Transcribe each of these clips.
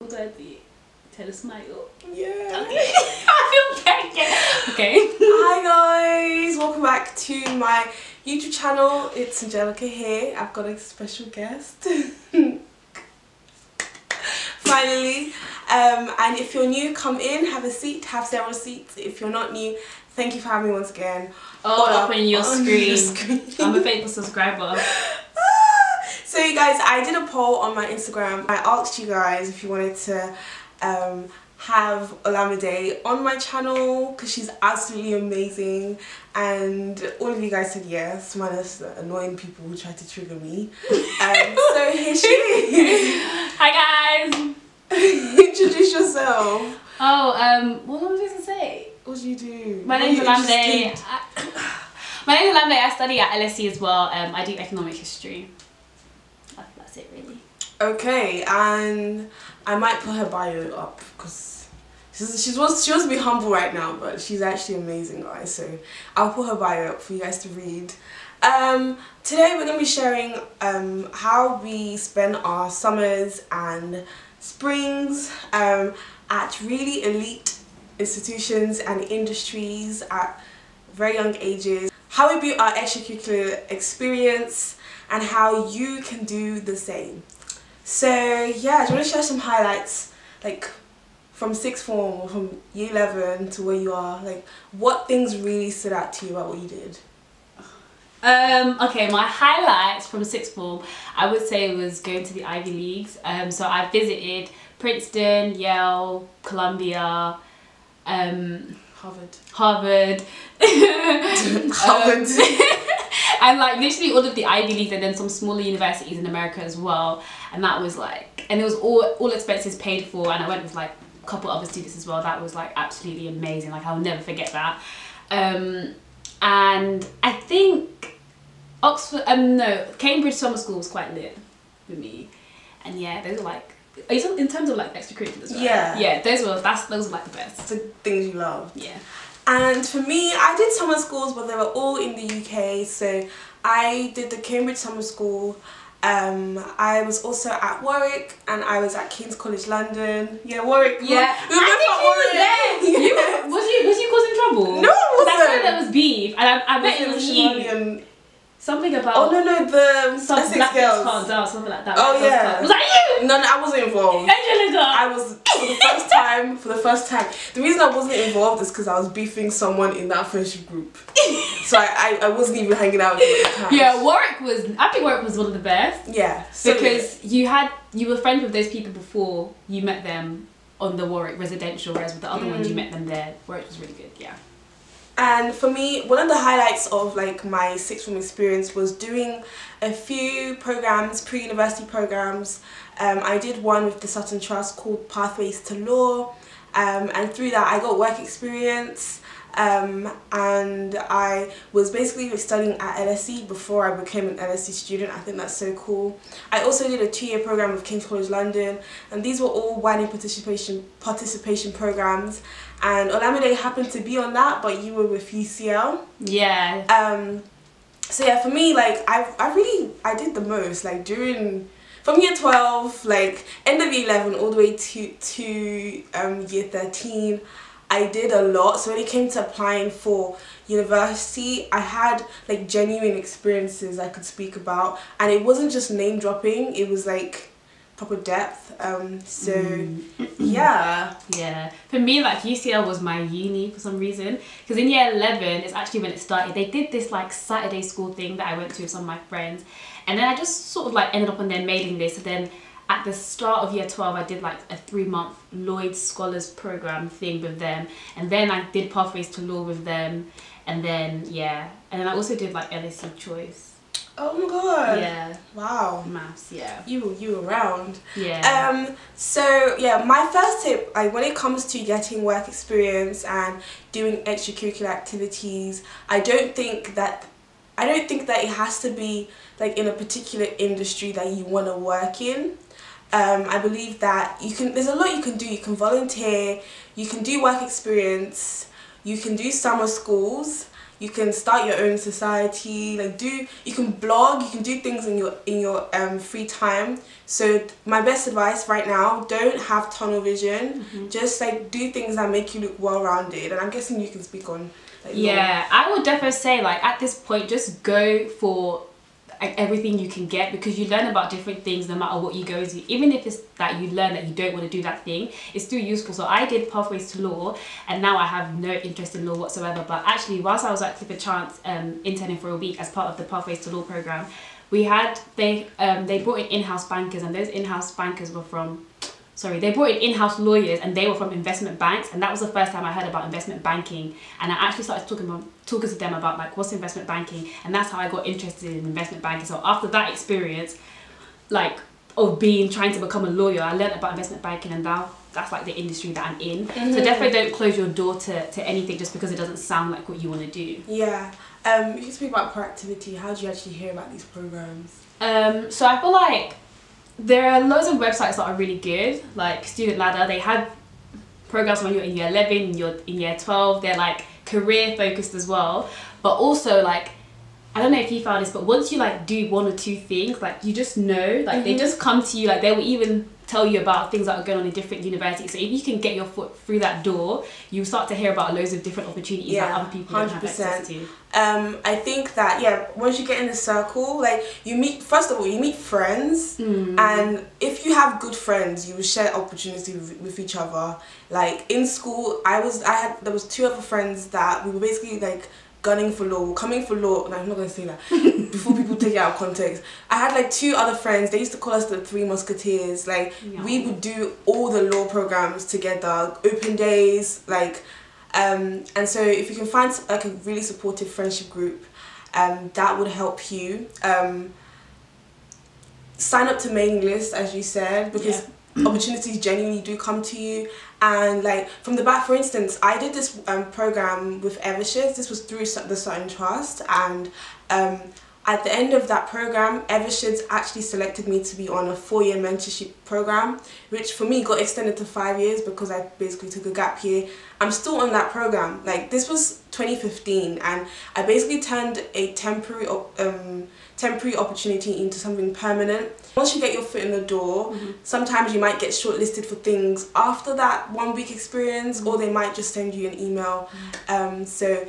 What do I do? Tell a smile. Yeah. Okay. I feel bad. Okay. Hi guys, welcome back to my YouTube channel. It's Angelica here. I've got a special guest. Finally. And if you're new, come in, have a seat, have several seats. If you're not new, thank you for having me once again. Oh, up on your screen. I'm a faithful subscriber. So you guys, I did a poll on my Instagram. I asked you guys if you wanted to have Olamide on my channel because she's absolutely amazing, and all of you guys said yes, minus the annoying people who tried to trigger me. So here she is. Hi guys. Introduce yourself. Oh, what was I supposed to say? What do you do? My name's Olamide. My name's Olamide. I study at LSE as well. I do economic history. That's it really. Okay, and I might put her bio up because she wants to be humble right now, but she's actually amazing, guys. So I'll put her bio up for you guys to read. Today we're going to be sharing how we spend our summers and springs at really elite institutions and industries at very young ages, how we built our extracurricular experience, and how you can do the same. So yeah, do you want to share some highlights, like from sixth form or from year 11 to where you are? Like, what things really stood out to you about what you did? Okay, my highlights from sixth form, I would say, was going to the Ivy Leagues. So I visited Princeton, Yale, Columbia, Harvard. Harvard. And like literally all of the Ivy Leagues, and then some smaller universities in America as well. And that was like, and it was all expenses paid for, and I went with like a couple other students as well. That was like absolutely amazing. Like, I'll never forget that. And I think Cambridge summer school was quite lit for me. And yeah, those are like, in terms of like extracurriculars, right? Yeah, those were like the best. The things you loved. Yeah. And for me, I did summer schools, but they were all in the UK. So I did the Cambridge summer school. I was also at Warwick, and I was at King's College London. Yeah, Warwick. Yeah, I think you were there. Was you causing trouble? No, I wasn't. That's why there was beef, and I bet it was you. Something about. Oh no, the some black girls cards out, something like that. Oh yeah. Was that you? No, I wasn't involved. Angelica. I was for the first time. The reason I wasn't involved is because I was beefing someone in that friendship group. So I wasn't even hanging out with them at the time. Yeah, I think Warwick was one of the best. Yeah. So because you were friends with those people before you met them on the Warwick residential, whereas with the other ones you met them there. Warwick was really good, yeah. And for me, one of the highlights of like my sixth form experience was doing a few programs, pre-university programs. I did one with the Sutton Trust called Pathways to Law, and through that I got work experience, and I was basically studying at LSE before I became an LSE student. I think that's so cool. I also did a 2-year program with King's College London, and these were all widening participation programs. And Olamide happened to be on that, but you were with UCL. Yeah. So yeah, for me, like I did the most, like from year 12, like end of year 11 all the way to year 13. I did a lot. So when it came to applying for university, I had like genuine experiences I could speak about, and it wasn't just name dropping, it was like proper depth. Yeah. For me, like UCL was my uni for some reason, because in year 11 is actually when it started. They did this like Saturday school thing that I went to with some of my friends, and then I just sort of like ended up on their mailing list. And then at the start of year 12 I did like a 3-month Lloyd Scholars program thing with them, and then I did Pathways to Law with them, and then I also did like LSE Choice. Oh my god. Yeah. Wow. Maths, yeah. You around. Yeah. So yeah, my first tip, like when it comes to getting work experience and doing extracurricular activities, I don't think that it has to be like in a particular industry that you want to work in. I believe that there's a lot you can do. You can volunteer, you can do work experience, you can do summer schools, You can start your own society, like you can blog, you can do things in your free time. So my best advice right now, don't have tunnel vision. Just like do things that make you look well-rounded. And I'm guessing you can speak on like, yeah, I would definitely say like at this point just go for like everything you can get, because you learn about different things no matter what you go to. Even if it's that you learn that you don't want to do that thing, it's still useful. So I did pathways to law, and now I have no interest in law whatsoever. But actually, whilst I was at Clifford Chance interning for a week as part of the pathways to law program, they brought in in-house bankers, and those in-house bankers were from they brought in in-house lawyers, and they were from investment banks, and that was the first time I heard about investment banking. And I actually started talking to them about like what's investment banking, and that's how I got interested in investment banking. So after that experience, like of trying to become a lawyer, I learned about investment banking, and now that's like the industry that I'm in. So definitely don't close your door to anything just because it doesn't sound like what you want to do. Yeah. You can speak about proactivity. How did you actually hear about these programs? So I feel like there are loads of websites that are really good, like Student Ladder. They have programs when you're in year 11, you're in year 12. They're like career focused as well. But also like, I don't know if you found this, but once you like do one or two things, like you just know, like they just come to you, like they will even tell you about things that are going on in different universities. So if you can get your foot through that door, you start to hear about loads of different opportunities that other people don't have access to. I think that once you get in the circle, like you meet friends, and if you have good friends, you will share opportunities with each other. Like in school, there was two other friends that we were basically like coming for law. No, I'm not going to say that before people take it out of context. I had like two other friends. They used to call us the Three Musketeers. Like we would do all the law programs together, open days, like and so if you can find like a really supportive friendship group, that would help you. Sign up to mailing lists, as you said, because opportunities genuinely do come to you. And like from the back, for instance, I did this program with Eversheds. This was through the Sutton Trust, and at the end of that program, Eversheds actually selected me to be on a 4-year mentorship program, which for me got extended to 5 years because I basically took a gap year. I'm still on that program. Like this was 2015, and I basically turned a temporary opportunity into something permanent. Once you get your foot in the door, sometimes you might get shortlisted for things after that 1 week experience, or they might just send you an email. So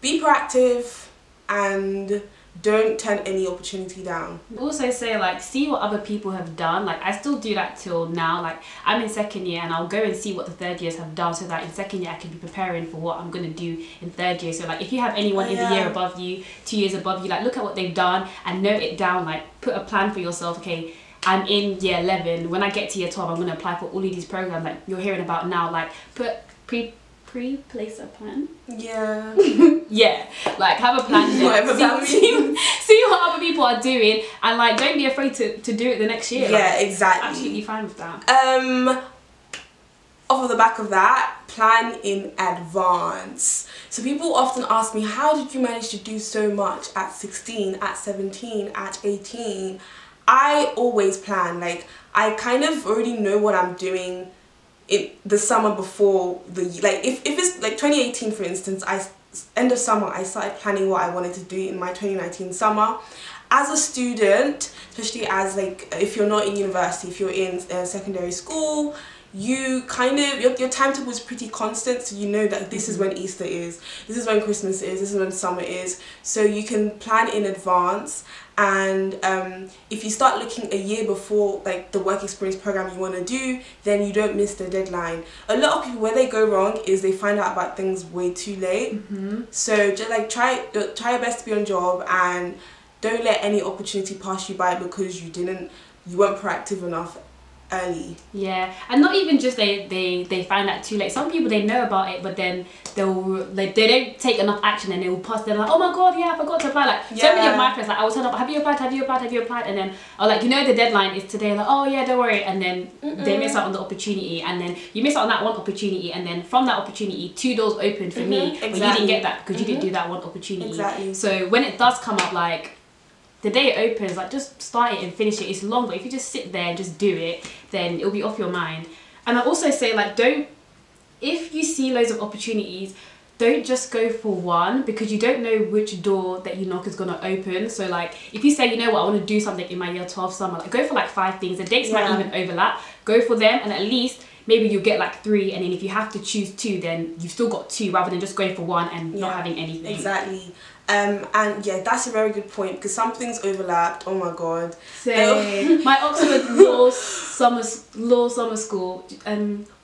be proactive and don't turn any opportunity down. Also say like, see what other people have done. Like I still do that till now. Like I'm in second year, and I'll go and see what the third years have done, so that in second year I can be preparing for what I'm going to do in third year. So like if you have anyone in the year above you, 2 years above you, like look at what they've done and note it down. Like put a plan for yourself. Okay, I'm in year 11. When I get to year 12, I'm going to apply for all of these programs like you're hearing about now. Like put place a plan. Like have a plan. Whatever that means. See what other people are doing, and like don't be afraid to do it the next year. Exactly. Absolutely fine with that. Off of the back of that, plan in advance. So people often ask me, how did you manage to do so much at 16, at 17, at 18? I always plan. Like I kind of already know what I'm doing in the summer before if it's like 2018 for instance, end of summer I started planning what I wanted to do in my 2019 summer. As a student, especially as like if you're not in university, if you're in secondary school, you kind of your timetable is pretty constant, so you know that this is when Easter is, this is when Christmas is, this is when summer is, so you can plan in advance. And if you start looking a year before like the work experience program you want to do, then you don't miss the deadline. A lot of people, where they go wrong is they find out about things way too late. So just like try your best to be on job, and don't let any opportunity pass you by because you weren't proactive enough early. And not even just they find out too late. Some people, they know about it, but then they don't take enough action, and they will pass. They're like, oh my god, I forgot to apply. Like so many of my friends, like I will turn up, have you applied, and then I'll like, the deadline is today, like, oh yeah, don't worry, and then they miss out on the opportunity, and then you miss out on that one opportunity, and then from that opportunity 2 doors opened for me, but you didn't get that because you didn't do that one opportunity. So when it does come up, like the day it opens, like just start it and finish it. It's long, but if you just sit there and just do it, then it'll be off your mind. And I also say, like, if you see loads of opportunities, don't just go for one, because you don't know which door that you knock is going to open. So like if you say, you know what, I want to do something in my year 12 summer, like go for like 5 things. The dates might even overlap. Go for them, and at least maybe you'll get like 3, and then if you have to choose 2, then you've still got 2 rather than just going for 1 and not having anything. Exactly. And yeah, that's a very good point, because some things overlapped. Oh my god. So my Oxford Law Summer School,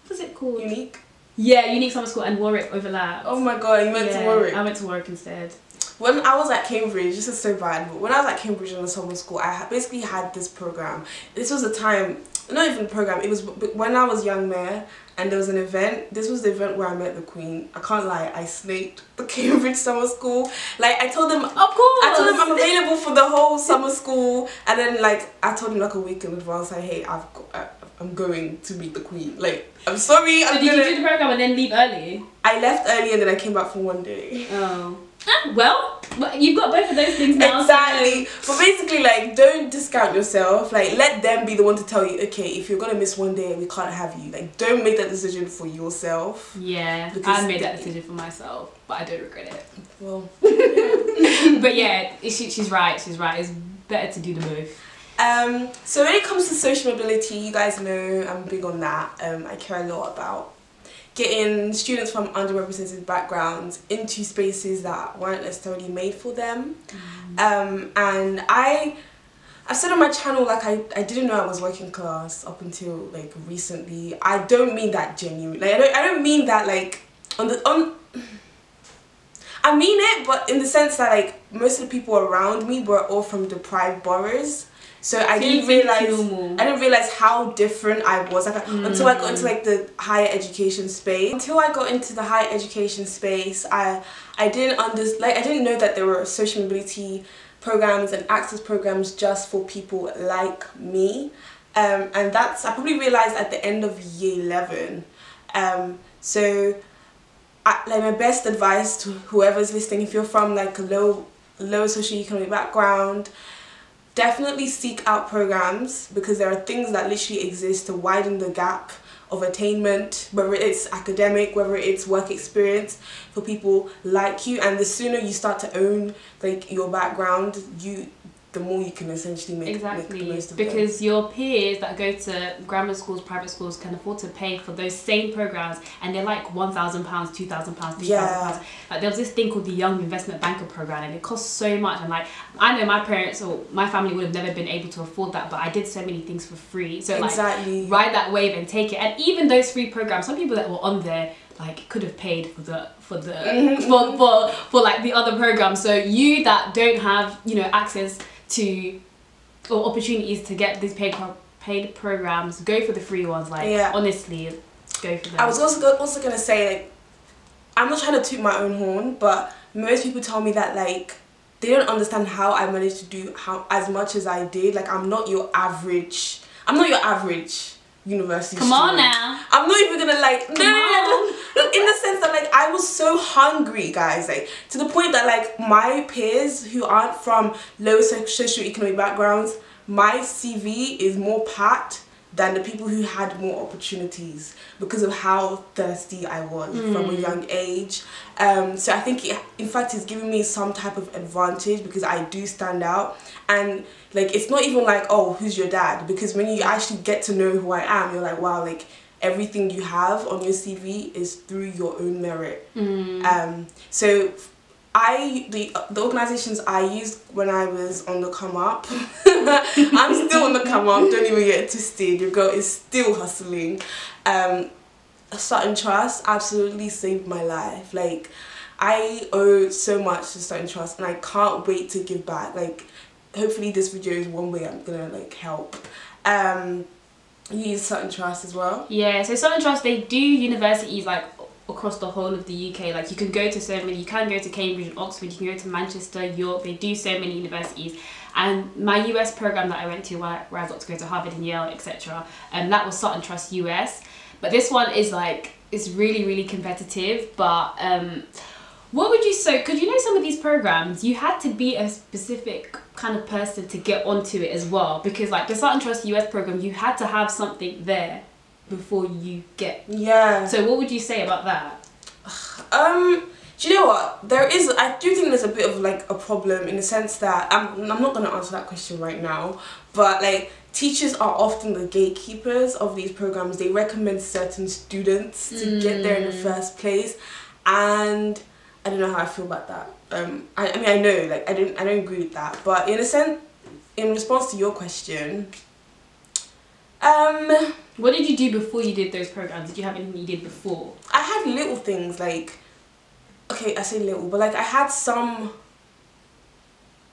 what's it called? Unique. Yeah, Unique Summer School and Warwick overlapped. Oh my god, you went to Warwick. I went to Warwick instead. When I was at Cambridge, this is so bad, but when I was at Cambridge in the summer school, I basically had this program. This was a time, not even a program, it was when I was young there, and there was an event. This was the event where I met the Queen. I can't lie, I snaked the Cambridge summer school. Like, I told them, of course, I told them I'm available for the whole summer school, and then like, I told them like a week in advance, like, hey, I'm going to meet the Queen. Like, I'm sorry, so did you do the program and then leave early? I left early and then I came back for 1 day. Oh. Well, you've got both of those things now. Exactly. So. But basically, like, don't discount yourself. Like, let them be the one to tell you, okay, if you're gonna miss 1 day, we can't have you. Like, don't make that decision for yourself. Yeah, I made that decision for myself, but I don't regret it. Well, but yeah, she's right. She's right. It's better to do the both. So when it comes to social mobility, you guys know I'm big on that. I care a lot about getting students from underrepresented backgrounds into spaces that weren't necessarily made for them. And I've said on my channel, like, I didn't know I was working class up until like recently. I don't mean that genuinely. Like, I don't mean that like I mean it, but in the sense that like most of the people around me were all from deprived boroughs. So I didn't realize how different I was, like, until I got into like the higher education space. Until I got into the higher education space, I didn't know that there were social mobility programs and access programs just for people like me. And I probably realized at the end of year 11. So like my best advice to whoever's listening, if you're from like a low socioeconomic background, definitely seek out programs, because there are things that literally exist to widen the gap of attainment, whether it's academic, whether it's work experience, for people like you. And the sooner you start to own like your background, the more you can essentially make the most of because them. your peers that go to grammar schools, private schools, can afford to pay for those same programs, and they're like £1,000, £2,000, £3,000. Like, there was this thing called the Young Investment Banker program, and it costs so much. And like, I know my parents or my family would have never been able to afford that, but I did so many things for free. So like, ride that wave and take it. And even those free programs, some people that were on there like could have paid for like the other programs. So you that don't have, you know, access to or opportunities to get these paid programs, go for the free ones. Like, honestly, go for them. I was also gonna say, like, I'm not trying to toot my own horn, but most people tell me that like they don't understand how I managed to do as much as I did. Like, I'm not your average university Come student. on now. I'm not even gonna like no, in the sense that like I was so hungry, guys, like to the point that like my peers who aren't from low socioeconomic backgrounds, my CV is more packed than the people who had more opportunities, because of how thirsty I was from a young age. So I think in fact it's giving me some type of advantage, because I do stand out. And like, it's not even like, oh, who's your dad? Because when you actually get to know who I am, you're like, wow, like everything you have on your CV is through your own merit. So the organizations I used when I was on the come up, I'm still on the come up, don't even get twisted, your girl is still hustling. Sutton Trust absolutely saved my life. Like, I owe so much to Sutton Trust, and I can't wait to give back. Like, hopefully this video is one way I'm gonna like help. You use Sutton Trust as well? Yeah, so Sutton Trust, they do universities like across the whole of the UK. Like, you can go to so many, you can go to Cambridge and Oxford, you can go to Manchester, York, they do so many universities. And my US program that I went to, where I got to go to Harvard and Yale, etc., and that was Sutton Trust US. But this one is like, it's really, really competitive. But what would you say, because you know some of these programs, you had to be a specific kind of person to get onto it as well, because like the Sutton Trust US program, you had to have something there before you get. So what would you say about that? Do you know what? I do think there's a bit of like a problem in the sense that I'm not going to answer that question right now, but like teachers are often the gatekeepers of these programs. They recommend certain students to get there in the first place, and I don't know how I feel about that. I mean, I know, like I don't agree with that, but in a sense, in response to your question, what did you do before you did those programs? Did you have anything you did before? I had little things like, okay, I say little, but like I had some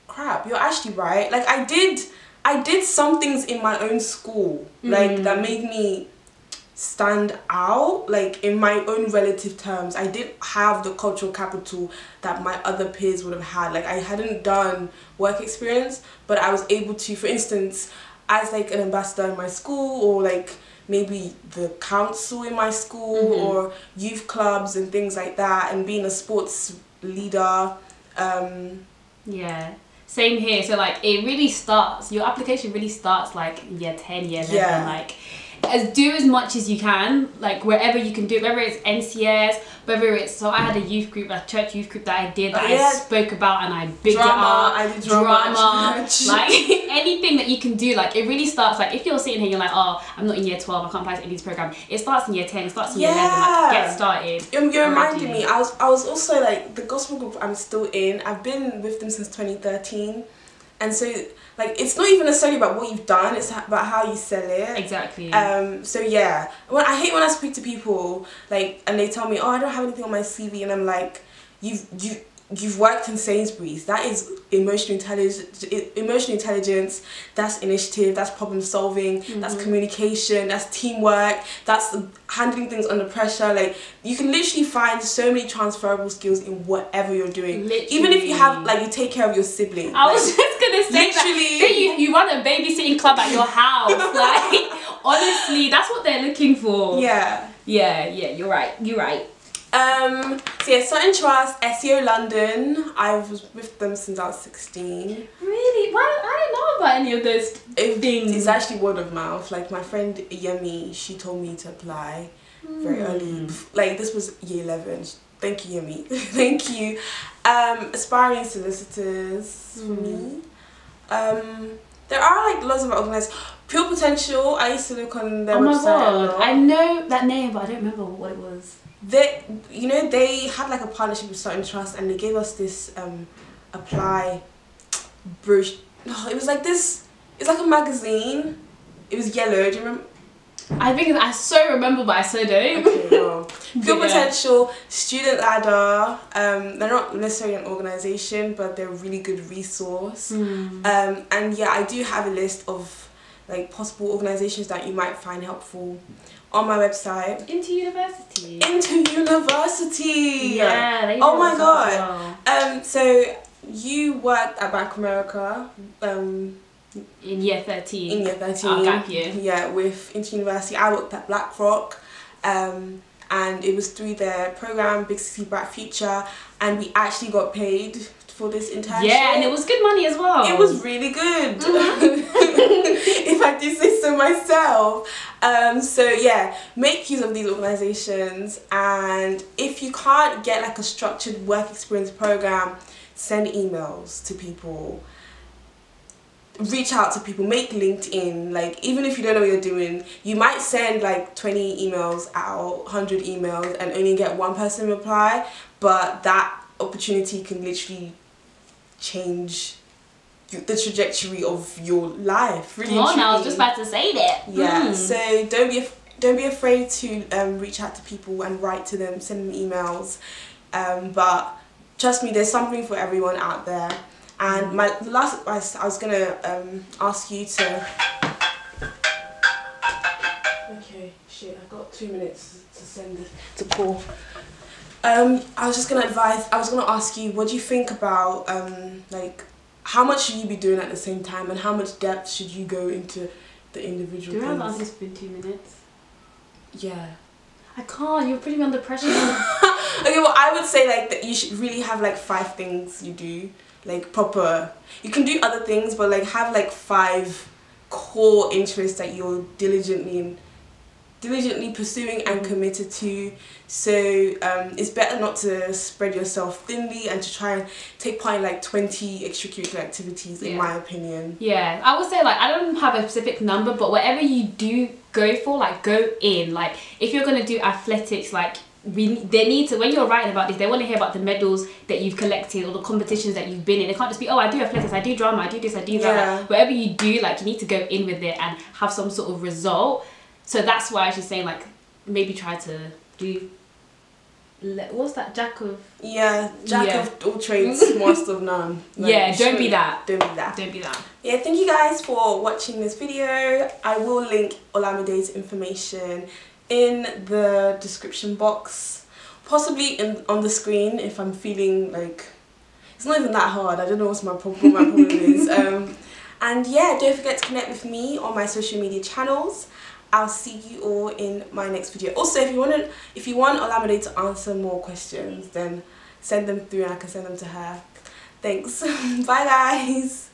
crap. You're actually right. Like I did some things in my own school, like that made me stand out, like in my own relative terms. I didn't have the cultural capital that my other peers would have had. Like I hadn't done work experience, but I was able to, for instance, as like an ambassador in my school, or like maybe the council in my school, or youth clubs and things like that, and being a sports leader. Yeah, same here. So like it really starts, your application really starts like year 10, year 11, like do as much as you can, like wherever you can do it, whether it's NCS, whether it's, so I had a youth group, a church youth group that I did, that I spoke about, and I bigged it up. I did drama like anything that you can do. Like it really starts, like if you're sitting here, you're like, oh, I'm not in year 12, I can't apply to any of these programs. It starts in year 10, it starts in year 11, like get started. You're reminding me, I was also like, the gospel group I'm still in, I've been with them since 2013, and so like it's not even necessarily about what you've done, it's about how you sell it. Exactly. So yeah, I hate when I speak to people like, and they tell me, oh, I don't have anything on my CV, and I'm like, you've worked in Sainsbury's. That is emotional intelligence, that's initiative, that's problem solving, that's communication, that's teamwork, that's handling things under pressure. Like you can literally find so many transferable skills in whatever you're doing. Literally. Even if you have, like, you take care of your siblings. I was just gonna say literally, that. You run a babysitting club at your house. Like honestly, that's what they're looking for. Yeah, you're right. So yeah, Certain Trust, SEO London. I was with them since I was 16. Really? Why? I don't know about any of those things. It's actually word of mouth. Like my friend Yemi, she told me to apply very early. Like this was year 11. Thank you, Yemi. Thank you. Aspiring solicitors for me. There are like lots of organized. Pure Potential. I used to look on their website. Oh my god, I know that name, but I don't remember what it was. They had like a partnership with Certain Trust, and they gave us this apply brochure. No, it was like this. It's like a magazine. It was yellow. Do you remember? I think I so remember, but I so don't. Okay, well, Pure Potential, Student Ladder. They're not necessarily an organisation, but they're a really good resource. And yeah, I do have a list of like possible organisations that you might find helpful on my website. Into University. Yeah. They oh my god. Well. So you worked at Bank of America. In year 13. In year 13. Gap year. Yeah, with Into University. I worked at Blackrock. And it was through their program, Big City Bright Future, and we actually got paid for this internship. Yeah, and it was good money as well. It was really good. If I do say so myself. So yeah, make use of these organisations, and if you can't get like a structured work experience program, send emails to people. Reach out to people, make LinkedIn. Like even if you don't know what you're doing, you might send like 20 emails out, 100 emails, and only get one person reply, but that opportunity can literally change the trajectory of your life. Really, I was just about to say that. Yeah. So don't be afraid to reach out to people and write to them, send them emails. But trust me, there's something for everyone out there. And the last advice I was gonna ask you to. Okay, shit, I've got 2 minutes to send this to Paul. I was gonna ask you, what do you think about like how much should you be doing at the same time, and how much depth should you go into the individual things? Do you have to spend 2 minutes? Yeah. I can't, you're putting me under pressure. Okay, well I would say like that you should really have like 5 things you do. Like proper, you can do other things, but like have like 5 core interests that you're diligently diligently pursuing and committed to. So it's better not to spread yourself thinly and to try and take part in like 20 extracurricular activities, in my opinion. Yeah, I would say like I don't have a specific number, but whatever you do go for, like go in. Like if you're gonna do athletics, like they need to, when you're writing about this, they want to hear about the medals that you've collected or the competitions that you've been in. It can't just be, oh, I do athletics, I do drama, I do this, I do that. Whatever you do, like you need to go in with it and have some sort of result. So that's why she's saying like maybe try to do, what's that, jack of all trades, master of none. Like, don't be that. Don't be that. Don't be that. Yeah, thank you guys for watching this video. I will link Olamide's information in the description box, possibly on the screen if I'm feeling like it's not even that hard. I don't know what's my problem. My problem is. And yeah, don't forget to connect with me on my social media channels. I'll see you all in my next video. Also, if you want Olamide to answer more questions, then send them through and I can send them to her. Thanks. Bye guys.